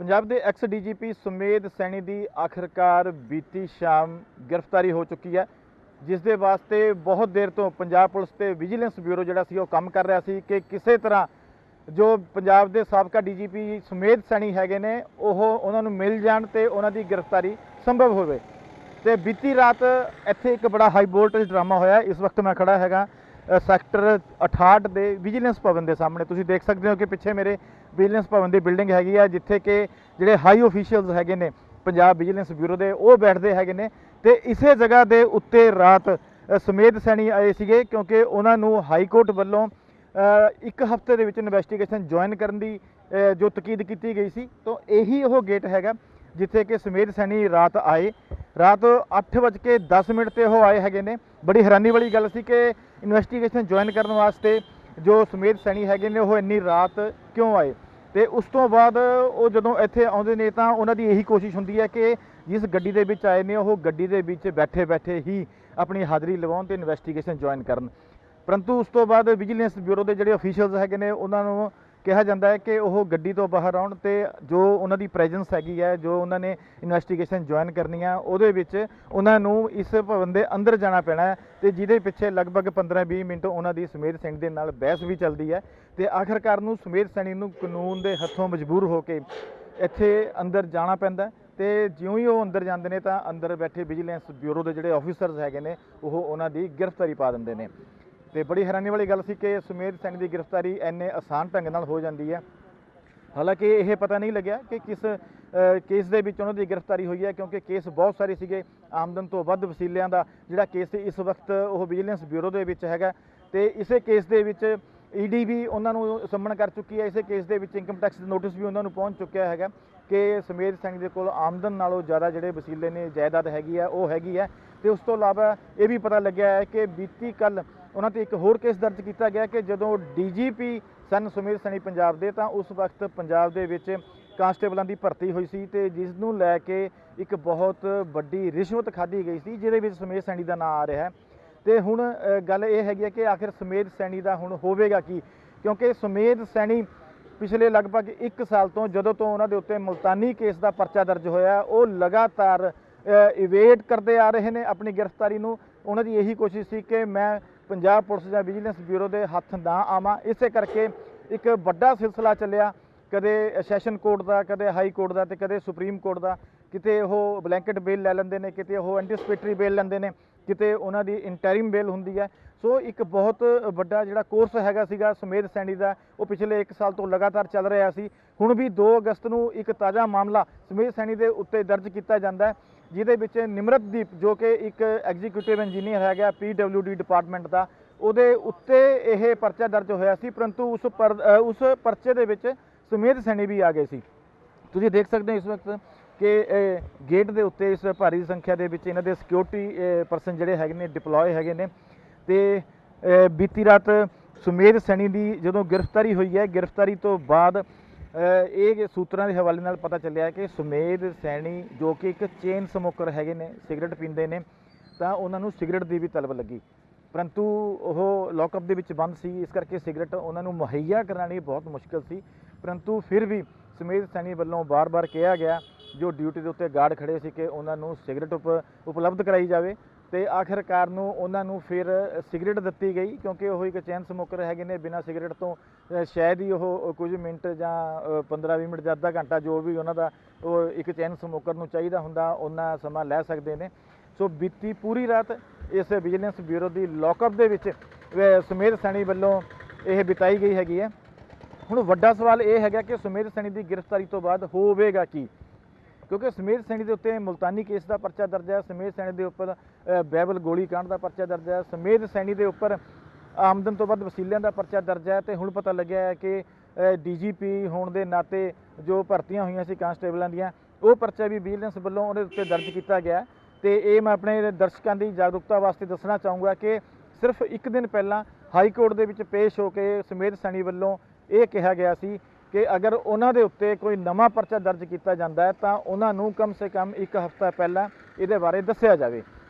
पंजाब के x DGP Sumedh Saini की आखिरकार बीती शाम गिरफ्तारी हो चुकी है, जिस दे वास्ते बहुत देर तो पंजाब पुलिस ते विजिलेंस ब्यूरो जिहड़ा सी ओह काम कर रहा सी कि किसी तरह जो पंजाब के साबका DGP सुमेध सैनी हैगे ने ओह उन्हां नूं मिल जाण ते उन्हां दी गिरफ्तारी संभव होवे। ते बीती रात इत्थे एक बड़ा हाई वोल्टेज ड्रामा होया। इस वक्त मैं खड़ा हैगा सैक्टर 68 के विजिलेंस भवन के सामने। तुसीं देख सकते हो कि पिछे मेरे विजिलेंस भवन की बिल्डिंग हैगी है, जिथे कि जिहड़े हाई ऑफिशियल्स हैगे ने पंजाब विजिलेंस ब्यूरो के वो बैठते हैगे ने। ते इसे जगह के उत्ते रात सुमेध सैनी आए सीगे, क्योंकि उन्होंने हाई कोर्ट वालों एक हफ्ते के इन्वैसटीगेशन ज्वाइन करने की जो तकीद की गई सी। तो यही वो गेट हैगा जिथे कि सुमेध सैनी रात आए। रात 8:10 पर वो आए हैगे ने। बड़ी हैरानी वाली गल सी कि इन्वैसटीगेशन ज्वाइन करने वास्ते जो सुमेध सैनी हैगे ने वो इन्नी रात क्यों आए। तो उस तो बाद वो जदों इत्थे आउंदे ने तां उन्हां दी यही कोशिश हुंदी है कि जिस गड्डी दे विच आए ने वो गड्डी दे विच बैठे बैठे ही अपनी हाज़री लवाउण ते इन्वैसटीगेशन ज्वाइन करन। परंतु उस तो बाद विजिलेंस ब्यूरो के जिहड़े ऑफिशियल्स हैगे ने उन्हां नूं कहा जाता है कि वह गड्डी तो बाहर आउण ते जो उन्हां दी प्रेजेंस हैगी है, जो उन्होंने इन्वैसटीगेशन ज्वाइन करनी है, उहदे विच उन्हां नूं इस भवन के अंदर जाना पैना है। तो जिहदे पिछे लगभग 15-20 मिनट उन्हां दी सुमेध सैनी दे नाल बहस भी चलती है। तो आखिरकार नूं सुमेध सैनी नूं कानून के हथों मजबूर होकर इत्थे अंदर जाना पैंदा है। तो जिउं ही वो अंदर जाते हैं तो अंदर बैठे विजिलेंस ब्यूरो के जिहड़े ऑफिसर्स हैगे ने वो उन्हां दी गिरफ्तारी पा दिंदे ने। तो बड़ी हैरानी वाली गल सी कि सुमेध सैनी की गिरफ्तारी इन्ने आसान ढंग नाल हो जाती है। हालांकि यह पता नहीं लग्या कि किस केस दे विच उन्हां दी गिरफ्तारी हुई है, क्योंकि केस बहुत सारे सीगे। आमदन तो वध वसीलियां दा जिहड़ा केस इस वक्त वो विजिलेंस ब्यूरो दे विच हैगा। ते इसे केस दे विच ED भी उन्हां नूं सम्मन कर चुकी है। इसे केस दे विच इनकम टैक्स नोटिस भी उन्हां नूं पहुंच चुकिया हैगा कि सुमेध सैनी दे कोल आमदन नालों ज़्यादा जिहड़े वसीले ने जायदाद हैगी है वो हैगी है। तो उस तो इलावा ये भी पता लग्या है कि बीती कल उन्हां ते एक होर केस दर्ज किया गया कि जदों DGP सन सुमेध सैनी पंजाब दे तां उस वक्त पंजाब दे विच कांस्टेबलों की भर्ती हुई सी ते जिसनूं लैके एक बहुत वड्डी रिश्वत खाधी गई सी, जिहदे विच सुमेध सैनी का नाम आ रहा है। तो हुण गल ये हैगी कि आखिर सुमेध सैनी का हुण होवेगा की, क्योंकि सुमेध सैनी पिछले लगभग 1 साल तो जदों तो उन्हां दे उत्ते मुल्तानी केस का परचा दर्ज होया वो लगातार इवेट करते आ रहे हैं अपनी गिरफ्तारी नूं। उन्हां दी यही कोशिश सी कि मैं पंजाब पुलिस या विजिलेंस ब्यूरो के हथ ना आवां। इस करके एक बड़ा सिलसिला चलिया, कदे सैशन कोर्ट का, कदे हाई कोर्ट का, तो कदे सुप्रीम कोर्ट का। किते वो ब्लैंकेट बेल लै लैंदे ने, किते वो एंटीसिपेटरी बेल लैंदे ने, किते उन्हां दी इंटरिम बेल हुंदी है। सो एक बहुत बड़ा जिहड़ा कोर्स हैगा सीगा सुमेध सैनी का वो पिछले 1 साल तो लगातार चल रहा सी। हुण भी 2 अगस्त नूं एक ताज़ा मामला सुमेध सैनी के उत्ते दर्ज किया जाता है, जिहदे विच निमरतदीप जो कि एक एग्जीक्यूटिव इंजीनियर है PWD डिपार्टमेंट का, उहदे उत्ते यह परचा दर्ज होया सी। परंतु उस परचे दे विच सुमेध सैनी भी आ गए सी। तुसीं देख सकते हो इस वक्त कि गेट के उत्ते इस भारी संख्या के विच इन्हां दे सिक्योरिटी परसन जिहड़े हैगे ने डिप्लॉय हैगे ने। ते बीती रात सुमेध सैनी की जदों गिरफ्तारी हुई है, गिरफ्तारी तो बाद ये सूत्रां के हवाले नाल पता चलिया कि सुमेध सैनी जो कि एक चेन समोकर हैगे ने, सिगरट पींदे ने, तां उन्हां नूं सिगरट की भी तलब लगी। परंतु वह लॉकअप दे विच बंद सी, इस करके सिगरट उन्हां नूं मुहैया करानी बहुत मुश्किल सी। परंतु फिर भी सुमेध सैनी वालों बार बार कहा गया जो ड्यूटी के उत्ते गार्ड खड़े सी कि उन्हां नूं सिगरट उपलब्ध कराई जाए। तो आखिरकार उन्हां नूं फिर सिगरट दिती गई, क्योंकि वो एक चैन समोकर हैगे ने। बिना सिगरट तो शायद ही वो कुछ मिनट जां 15-20 मिनट जां अद्धा घंटा जो भी उन्हां दा एक चैन समोकर नूं चाहीदा हुंदा उन्ना समा लै सकदे ने। सो बीती पूरी रात इस विजिलेंस ब्यूरो की लॉकअप दे विच सुमेध सैनी वालों यह बिताई गई हैगी है। हुण वड्डा सवाल यह हैगा कि सुमेध सैनी की गिरफ्तारी तो बाद होवेगा की, क्योंकि सुमेध सैनी के उत्ते मुल्तानी केस का परचा दर्ज है, सुमेध सैनी के उपर बाइबल गोली कांड का परचा दर्ज है, सुमेध सैनी के उपर आमदन तो वध वसीलियां का परचा दर्ज है। तो हुण पता लग्या है कि DGP होने के नाते जो भर्तियां हुई सी कांस्टेबलों दियां वो परचा भी विजिलेंस वालों उहदे उत्ते दर्ज किया गया। तो ये मैं अपने दर्शकों की जागरूकता वास्ते दसना चाहूँगा कि सिर्फ 1 दिन पहला हाई कोर्ट के पेश होकर सुमेध सैनी वालों ये कहा गया सी कि अगर उन्होंने उत्ते कोई नवा परचा दर्ज किया जाता है तो उन्होंने कम से कम 1 हफ्ता पहला ये बारे दसिया जाए।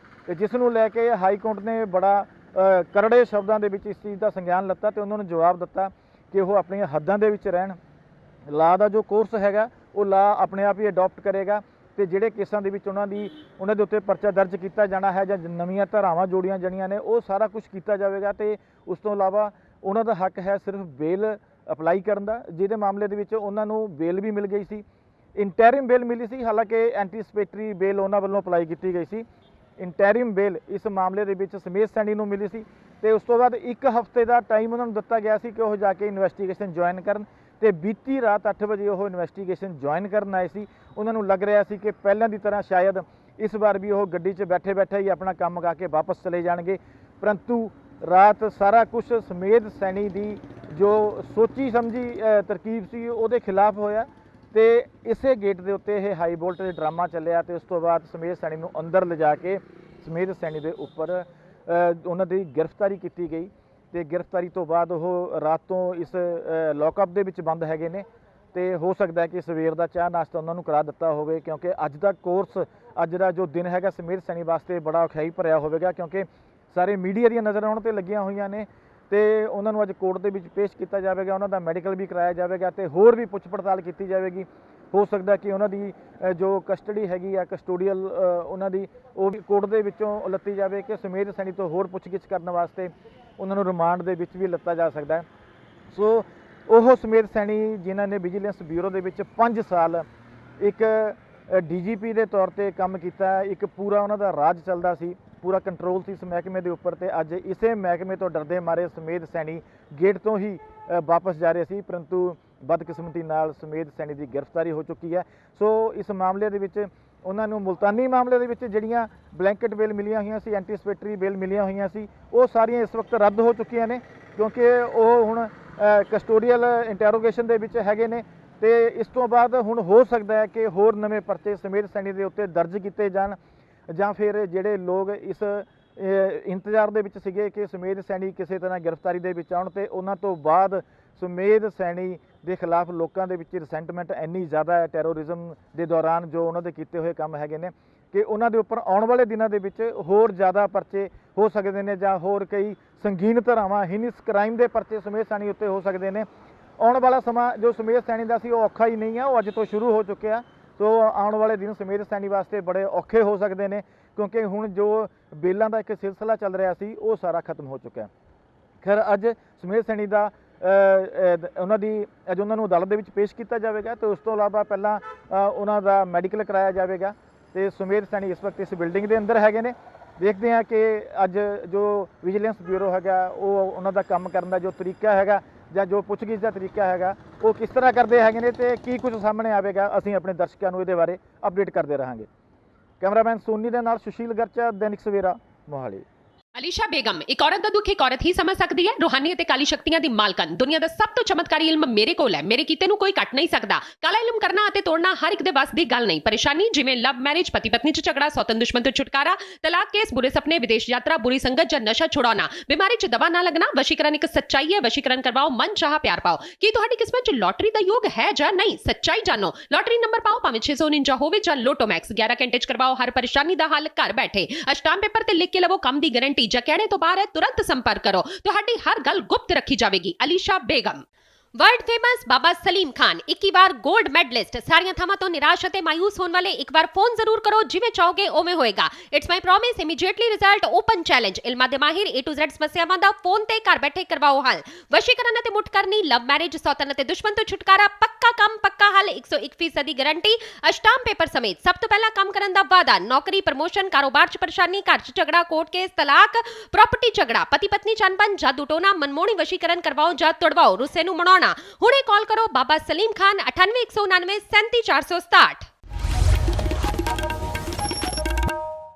तो जिसनों लैके हाई कोर्ट ने बड़ा करड़े शब्दों के इस चीज़ का संज्ञान लता तो उन्होंने जवाब दिता कि वह अपन हदों के रहन, ला का जो कोर्स हैगा ਉਹ ਲਾ ਆਪਣੇ ਆਪ ਹੀ ਅਡਾਪਟ ਕਰੇਗਾ ਤੇ ਜਿਹੜੇ ਕੇਸਾਂ ਦੇ ਵਿੱਚ ਉਹਨਾਂ ਦੇ ਉੱਤੇ ਪਰਚਾ ਦਰਜ ਕੀਤਾ ਜਾਣਾ ਹੈ ਜਾਂ ਨਵੀਆਂ ਧਾਰਾਵਾਂ ਜੋੜੀਆਂ ਜਾਣੀਆਂ ਨੇ ਉਹ ਸਾਰਾ ਕੁਝ ਕੀਤਾ ਜਾਵੇਗਾ। ਤੇ ਉਸ ਤੋਂ ਇਲਾਵਾ ਉਹਨਾਂ ਦਾ ਹੱਕ ਹੈ ਸਿਰਫ ਬੇਲ ਅਪਲਾਈ ਕਰਨ ਦਾ, ਜਿਹਦੇ ਮਾਮਲੇ ਦੇ ਵਿੱਚ ਉਹਨਾਂ ਨੂੰ ਬੇਲ ਵੀ ਮਿਲ ਗਈ ਸੀ, ਇੰਟੈਰਿਮ ਬੇਲ ਮਿਲੀ ਸੀ। ਹਾਲਾਂਕਿ ਐਂਟੀਸਪੇਟਰੀ ਬੇਲ ਉਹਨਾਂ ਵੱਲੋਂ ਅਪਲਾਈ ਕੀਤੀ ਗਈ ਸੀ, ਇੰਟੈਰਿਮ ਬੇਲ ਇਸ ਮਾਮਲੇ ਦੇ ਵਿੱਚ ਸਮੇਤ ਸੈਣੀ ਨੂੰ ਮਿਲੀ ਸੀ। ਤੇ ਉਸ ਤੋਂ ਬਾਅਦ 1 ਹਫ਼ਤੇ ਦਾ ਟਾਈਮ ਉਹਨਾਂ ਨੂੰ ਦਿੱਤਾ ਗਿਆ ਸੀ ਕਿ ਉਹ ਜਾ ਕੇ ਇਨਵੈਸਟੀਗੇਸ਼ਨ ਜੁਆਇਨ ਕਰਨ। ਤੇ ਬੀਤੀ ਰਾਤ 8 ਵਜੇ ਉਹ ਇਨਵੈਸਟੀਗੇਸ਼ਨ ਜੁਆਇਨ ਕਰਨ ਆਏ ਸੀ। ਉਹਨਾਂ ਨੂੰ ਲੱਗ ਰਿਹਾ ਸੀ ਕਿ ਪਹਿਲਾਂ ਦੀ ਤਰ੍ਹਾਂ ਸ਼ਾਇਦ ਇਸ ਵਾਰ ਵੀ ਉਹ ਗੱਡੀ 'ਚ ਬੈਠੇ ਬੈਠੇ ਹੀ ਆਪਣਾ ਕੰਮ ਗਾ ਕੇ ਵਾਪਸ ਚਲੇ ਜਾਣਗੇ, ਪਰੰਤੂ ਰਾਤ ਸਾਰਾ ਕੁਝ ਸਮੇਤ ਸੈਣੀ ਦੀ ਜੋ ਸੋਚੀ ਸਮਝੀ ਤਰਕੀਬ ਸੀ ਉਹਦੇ ਖਿਲਾਫ ਹੋਇਆ ਤੇ ਇਸੇ ਗੇਟ ਦੇ ਉੱਤੇ ਇਹ ਹਾਈ ਵੋਲਟੇਜ ਡਰਾਮਾ ਚੱਲਿਆ। ਤੇ ਉਸ ਤੋਂ ਬਾਅਦ ਸਮੇਤ ਸੈਣੀ ਨੂੰ ਅੰਦਰ ਲਿਜਾ ਕੇ ਸਮੇਤ ਸੈਣੀ ਦੇ ਉੱਪਰ ਉਹਨਾਂ ਦੀ ਗ੍ਰਿਫਤਾਰੀ ਕੀਤੀ ਗਈ ਤੇ ਗ੍ਰਿਫਤਾਰੀ ਤੋਂ ਬਾਅਦ ਉਹ ਰਾਤ ਤੋਂ ਇਸ ਲੌਕਅਪ ਦੇ ਵਿੱਚ ਬੰਦ ਹੈਗੇ ਨੇ। ਤੇ ਹੋ ਸਕਦਾ ਹੈ ਕਿ ਸਵੇਰ ਦਾ ਚਾਹ ਨਾਸ਼ਤਾ ਉਹਨਾਂ ਨੂੰ ਕਰਾ ਦਿੱਤਾ ਹੋਵੇ, ਕਿਉਂਕਿ ਅੱਜ ਦਾ ਕੋਰਸ, ਅੱਜ ਦਾ ਜੋ ਦਿਨ ਹੈਗਾ ਸਮੇਤ ਸੈਣੀ ਵਾਸਤੇ ਬੜਾ ਔਖਾਈ ਭਰਿਆ ਹੋਵੇਗਾ, ਕਿਉਂਕਿ ਸਾਰੇ ਮੀਡੀਆ ਦੀਆਂ ਨਜ਼ਰਾਂ ਉਹਨਾਂ ਤੇ ਲੱਗੀਆਂ ਹੋਈਆਂ ਨੇ ਤੇ ਉਹਨਾਂ ਨੂੰ ਅੱਜ ਕੋਰਟ ਦੇ ਵਿੱਚ ਪੇਸ਼ ਕੀਤਾ ਜਾਵੇਗਾ, ਉਹਨਾਂ ਦਾ ਮੈਡੀਕਲ ਵੀ ਕਰਾਇਆ ਜਾਵੇਗਾ ਤੇ ਹੋਰ ਵੀ ਪੁੱਛ ਪੜਤਾਲ ਕੀਤੀ ਜਾਵੇਗੀ। ਹੋ ਸਕਦਾ ਕਿ ਉਹਨਾਂ ਦੀ ਜੋ ਕਸਟਡੀ ਹੈਗੀ ਆ, ਕਸਟੋਡੀਅਲ ਉਹਨਾਂ ਦੀ, ਉਹ ਵੀ ਕੋਰਟ ਦੇ ਵਿੱਚੋਂ ਲੱਤੀ ਜਾਵੇ ਕਿ ਸਮੇਤ ਸੈਣੀ ਤੋਂ ਹੋਰ ਪੁੱਛਗਿੱਛ ਕਰਨ ਵਾਸਤੇ ਉਹਨਾਂ ਨੂੰ ਰਿਮਾਂਡ ਦੇ ਵਿੱਚ ਵੀ ਲੱਤਾ ਜਾ ਸਕਦਾ ਹੈ। ਸੋ ਉਹ ਸਮੇਤ ਸੈਣੀ ਜਿਨ੍ਹਾਂ ਨੇ ਵਿਜੀਲੈਂਸ ਬਿਊਰੋ ਦੇ ਵਿੱਚ 5 ਸਾਲ ਇੱਕ DGP ਦੇ ਤੌਰ ਤੇ ਕੰਮ ਕੀਤਾ, ਇੱਕ ਪੂਰਾ ਉਹਨਾਂ ਦਾ ਰਾਜ ਚੱਲਦਾ ਸੀ, ਪੂਰਾ ਕੰਟਰੋਲ ਸੀ ਇਸ ਮਹਿਕਮੇ ਦੇ ਉੱਪਰ ਤੇ ਅੱਜ ਇਸੇ ਮਹਿਕਮੇ ਤੋਂ ਡਰਦੇ ਮਾਰੇ ਸਮੇਤ ਸੈਣੀ ਗੇਟ ਤੋਂ ਹੀ ਵਾਪਸ ਜਾ ਰਹੇ ਸੀ, ਪਰੰਤੂ ਬਦਕਿਸਮਤੀ ਨਾਲ ਸਮੇਤ ਸੈਣੀ ਦੀ ਗ੍ਰਿਫਤਾਰੀ ਹੋ ਚੁੱਕੀ ਹੈ। ਸੋ ਇਸ ਮਾਮਲੇ ਦੇ ਵਿੱਚ ਉਹਨਾਂ ਨੂੰ ਮੁਲਤਾਨੀ ਮਾਮਲੇ ਦੇ ਵਿੱਚ ਜਿਹੜੀਆਂ ਬਲੈਂਕਟ ਬੇਲ ਮਿਲੀਆਂ ਹੋਈਆਂ ਸੀ, ਐਂਟੀਸਪੇਟਰੀ ਬੇਲ ਮਿਲੀਆਂ ਹੋਈਆਂ ਸੀ, ਉਹ ਸਾਰੀਆਂ ਇਸ ਵਕਤ ਰੱਦ ਹੋ ਚੁੱਕੀਆਂ ਨੇ, ਕਿਉਂਕਿ ਉਹ ਹੁਣ ਕਸਟੋਡੀਅਲ ਇੰਟਰੋਗੇਸ਼ਨ ਦੇ ਵਿੱਚ ਹੈਗੇ ਨੇ। ਤੇ ਇਸ ਤੋਂ ਬਾਅਦ ਹੁਣ ਹੋ ਸਕਦਾ ਹੈ ਕਿ ਹੋਰ ਨਵੇਂ ਪਰਚੇ ਸਮੇਤ ਸੈਣੀ ਦੇ ਉੱਤੇ ਦਰਜ ਕੀਤੇ ਜਾਣ, ਜਾਂ ਫਿਰ ਜਿਹੜੇ ਲੋਕ ਇਸ ਇੰਤਜ਼ਾਰ ਦੇ ਵਿੱਚ ਸੀਗੇ ਕਿ ਸਮੇਤ ਸੈਣੀ ਕਿਸੇ ਤਰ੍ਹਾਂ ਗ੍ਰਿਫਤਾਰੀ ਦੇ ਵਿੱਚ ਆਉਣ ਤੇ ਉਹਨਾਂ ਤੋਂ ਬਾਅਦ ਸਮੇਤ ਸੈਣੀ ਦੇ ਖਿਲਾਫ ਲੋਕਾਂ ਦੇ ਵਿੱਚ ਰਿਸੈਂਟਮੈਂਟ ਇੰਨੀ ਜ਼ਿਆਦਾ ਹੈ ਟੈਰੋਰਿਜ਼ਮ ਦੇ ਦੌਰਾਨ ਜੋ ਉਹਨਾਂ ਦੇ ਕੀਤੇ ਹੋਏ ਕੰਮ ਹੈਗੇ ਨੇ ਕਿ ਉਹਨਾਂ ਦੇ ਉੱਪਰ ਆਉਣ ਵਾਲੇ ਦਿਨਾਂ ਦੇ ਵਿੱਚ ਹੋਰ ਜ਼ਿਆਦਾ ਪਰਚੇ ਹੋ ਸਕਦੇ ਨੇ, ਜਾਂ ਹੋਰ ਕਈ ਸੰਗੀਨ ਧਾਰਾਵਾਂ ਹੀਨਸ ਕ੍ਰਾਈਮ ਦੇ ਪਰਚੇ ਸਮੇਤ ਸੈਣੀ ਉੱਤੇ ਹੋ ਸਕਦੇ ਨੇ। ਆਉਣ ਵਾਲਾ ਸਮਾਂ ਜੋ ਸਮੇਤ ਸੈਣੀ ਦਾ ਸੀ ਉਹ ਔਖਾ ਹੀ ਨਹੀਂ ਹੈ, ਉਹ ਅੱਜ ਤੋਂ ਸ਼ੁਰੂ ਹੋ ਚੁੱਕਿਆ। ਸੋ ਆਉਣ ਵਾਲੇ ਦਿਨ ਸਮੇਤ ਸੈਣੀ ਵਾਸਤੇ ਬੜੇ ਔਖੇ ਹੋ ਸਕਦੇ ਨੇ, ਕਿਉਂਕਿ ਹੁਣ ਜੋ ਬੇਲਾਂ ਦਾ ਇੱਕ ਸਿਲਸਿਲਾ ਚੱਲ ਰਿਹਾ ਸੀ ਉਹ ਸਾਰਾ ਖਤਮ ਹੋ ਚੁੱਕਿਆ। ਖੈਰ ਅੱਜ ਸਮੇਤ ਸੈਣੀ ਦਾ ਉਹਨਾਂ ਦੀ ਅੱਜ ਉਹਨਾਂ ਨੂੰ ਅਦਾਲਤ ਦੇ ਵਿੱਚ ਪੇਸ਼ ਕੀਤਾ ਜਾਵੇਗਾ ਤੇ ਉਸ ਤੋਂ ਇਲਾਵਾ ਪਹਿਲਾਂ ਉਹਨਾਂ ਦਾ ਮੈਡੀਕਲ ਕਰਾਇਆ ਜਾਵੇਗਾ। ਤੇ ਸਮੇਤ ਸੈਣੀ ਇਸ ਵਕਤ ਇਸ ਬਿਲਡਿੰਗ ਦੇ ਅੰਦਰ ਹੈਗੇ ਨੇ। ਦੇਖਦੇ ਹਾਂ ਕਿ ਅੱਜ ਜੋ ਵਿਜੀਲੈਂਸ ਬਿਊਰੋ ਹੈਗਾ ਉਹ ਉਹਨਾਂ ਦਾ ਕੰਮ ਕਰਨ ਦਾ ਜੋ ਤਰੀਕਾ ਹੈਗਾ ਜਾਂ ਜੋ ਪੁੱਛਗਿੱਛ ਦਾ ਤਰੀਕਾ ਹੈਗਾ ਉਹ ਕਿਸ ਤਰ੍ਹਾਂ ਕਰਦੇ ਹੈਗੇ ਨੇ ਤੇ ਕੀ ਕੁਝ ਸਾਹਮਣੇ ਆਵੇਗਾ, ਅਸੀਂ ਆਪਣੇ ਦਰਸ਼ਕਾਂ ਨੂੰ ਇਹਦੇ ਬਾਰੇ ਅਪਡੇਟ ਕਰਦੇ ਰਹਾਂਗੇ। ਕੈਮਰਾਮੈਨ ਸੋਨੀ ਦੇ ਨਾਲ ਸੁਸ਼ੀਲ ਗਰਚਾ, ਦੈਨਿਕ ਸਵੇਰਾ, ਮੋਹਾਲੀ। ਅਲੀਸ਼ਾ ਬੇਗਮ ਇੱਕ ਔਰਤ ਦਾ ਦੁੱਖ ਇੱਕ ਔਰਤ ਹੀ ਸਮਝ ਸਕਦੀ ਹੈ। ਰੂਹਾਨੀ ਅਤੇ ਕਾਲੀ ਸ਼ਕਤੀਆਂ ਦੀ ਮਾਲਕਨ, ਦੁਨੀਆ ਦਾ ਸਭ ਤੋਂ ਚਮਤਕਾਰੀ ਇਲਮ ਮੇਰੇ ਕੋਲ ਹੈ। ਮੇਰੇ ਕੀਤੇ ਨੂੰ ਕੋਈ ਕੱਟ ਨਹੀਂ ਸਕਦਾ। ਕਾਲਾ ਇਲਮ ਕਰਨਾ ਅਤੇ ਤੋੜਨਾ ਹਰ ਇੱਕ ਦੇ ਵੱਸ ਦੀ ਗੱਲ ਨਹੀਂ। ਪਰੇਸ਼ਾਨੀ ਜਿਵੇਂ ਲਵ ਮੈਰਿਜ, ਪਤੀ ਪਤਨੀ ਚ ਝਗੜਾ, ਸੌਤਨ ਦੁਸ਼ਮਣ ਤੋਂ ਛੁਟਕਾਰਾ, ਤਲਾਕ ਕੇਸ, ਬੁਰੇ ਸੁਪਨੇ, ਵਿਦੇਸ਼ ਯਾਤਰਾ, ਬੁਰੀ ਸੰਗਤ ਜਾਂ ਨਸ਼ਾ ਛੁਡਾਉਣਾ, ਬਿਮਾਰੀ ਚ ਦਵਾ ਨਾ ਲੱਗਣਾ। ਵਸ਼ੀਕਰਨ ਇੱਕ ਸੱਚਾਈ ਹੈ। ਵਸ਼ੀਕਰਨ ਕਰਵਾਓ, ਮਨ ਚਾਹਾ ਪਿਆਰ ਪਾਓ। ਕੀ ਤੁਹਾਡੀ ਕਿਸਮਤ ਚ ਲੋਟਰੀ ਦਾ ਯੋਗ ਹੈ ਜਾਂ ਨਹੀਂ? ਸੱਚਾਈ ਜਾਣੋ। ਲੋਟਰੀ ਨੰਬਰ ਪਾਓ, ਭਾਵੇਂ 649 ਹੋਵੇ ਜਾਂ ਲੋਟੋ ਮੈਕਸ। 11 ਘੰਟੇ ਚ ਕਰਵਾਓ ਹਰ ਪਰੇਸ਼ਾਨੀ ਦਾ ਹੱਲ ਘਰ ਬੈਠੇ। ਅਸ਼ਟਾਮ ਪੇਪਰ ਤੇ ਲਿਖ ਕੇ ਲਵੋ ਕੰਮ ਦੀ ਗਾਰੰਟੀ। ਜਾਂ ਕਹਿਣੇ ਤੋਂ ਬਾਹਰ तुरंत संपर्क करो, ਤੁਹਾਡੀ ਹਰ ਗੱਲ ਗੁਪਤ ਰੱਖੀ ਜਾਵੇਗੀ। ਅਲੀਸ਼ਾ ਬੇਗਮ। वर्ल्ड फेमस बाबा सलीम खान 21 बार गोल्ड मेडलिस्ट। सारियां थावां तो निराश अते मायूस होने वाले एक बार फोन जरूर करो, जिवें चाहोगे उवें होएगा। It's my promise, immediately result, open challenge. इल्मां दे माहिर A to Z समस्यावां दा फोन ते घर बैठे करवाओ हल। वशीकरण अते मुठ करनी, लव मैरिज, सौतन अते दुश्मन तो छुटकारा, पक्का काम पक्का हल, 101% गारंटी। अष्टाम पेपर समेत सब तो पहला काम करन दा वादा। नौकरी, प्रमोशन, कारोबार च परेशानी, घर च झगड़ा, कोर्ट केस, तलाक, प्रॉपर्टी झगड़ा, पति पत्नी च अनबन, जादू टोना, मनमोहनी वशीकरण करवाओ जां तोड़वाओ, रुस्से नूं मनाउणा। हुणे कॉल करो बाबा सलीम खान 98 199 37 467।